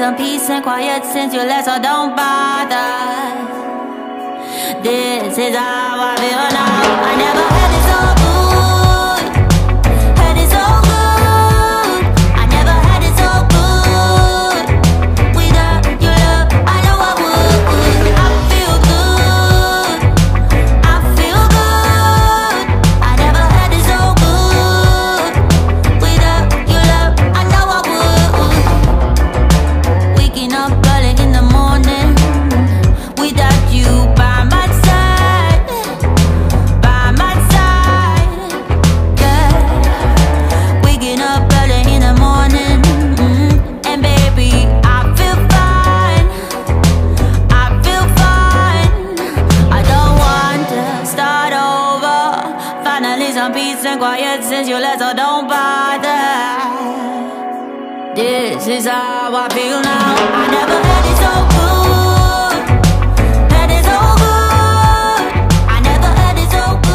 some peace and quiet since you left, so don't bother. This is how I feel now. I never had it so good, had it so good. I never had it so good. Without your love, I know I would. I feel good, I feel good. I never had it so good. Without your love, I know I would. Waking up early in the morning without you by my side, girl. Waking up early in the morning, and baby, I feel fine, I feel fine. I don't want to start over. Finally some peace and quiet since you left, so don't bother. This is how I feel now. I never had it so good, had it so good. I never had it so good.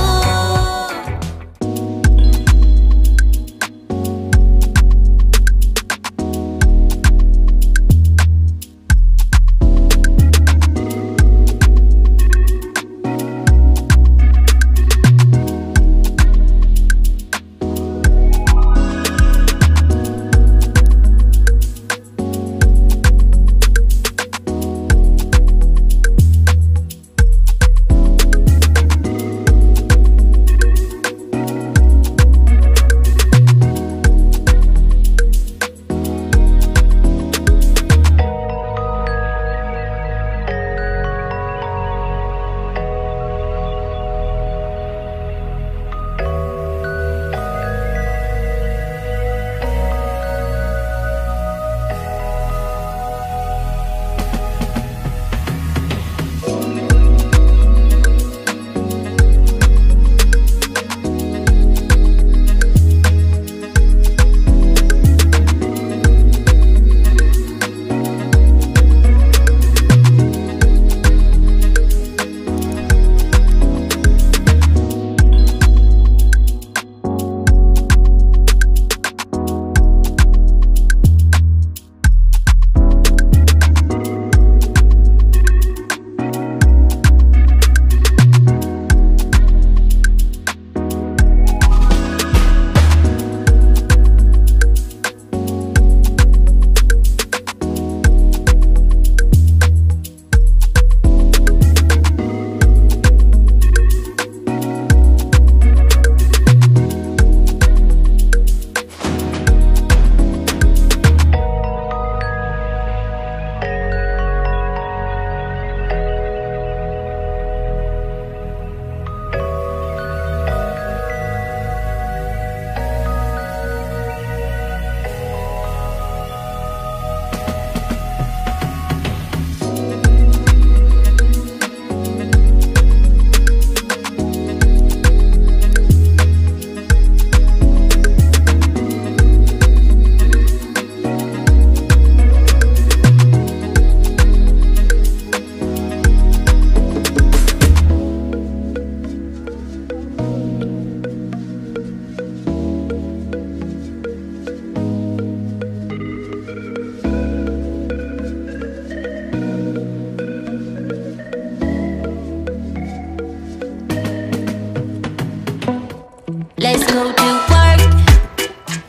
Let's go to work,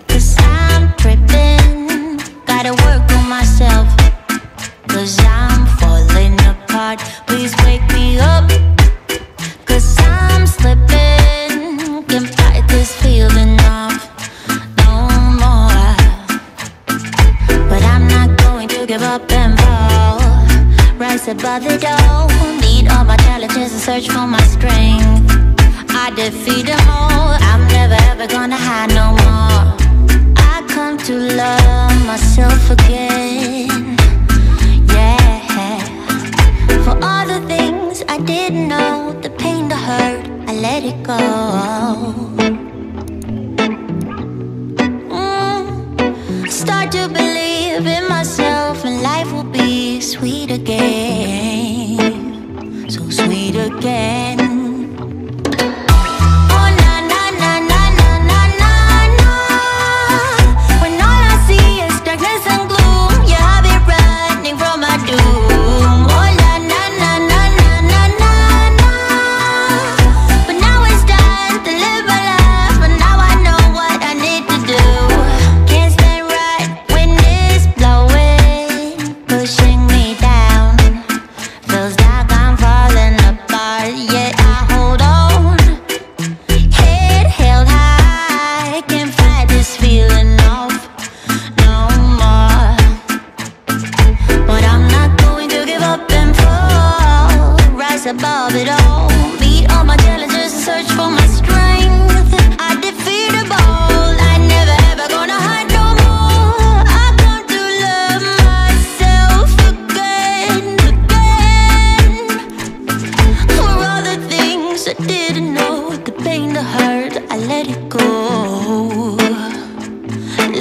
'cause I'm tripping. Gotta work on myself, 'cause I'm falling apart. Please wake me up, 'cause I'm slipping. Can't fight this feeling off no more. But I'm not going to give up and fall. Rise above the door, meet all my challenges and search for my strength. I defeat them all, I'm never ever gonna hide no more. I come to love myself again, yeah. For all the things I didn't know, the pain, the hurt, I let it go. Start to believe in myself and life will be sweet again, so sweet again. When all I see is darkness and gloom, yeah, I'll be right.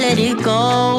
let it go.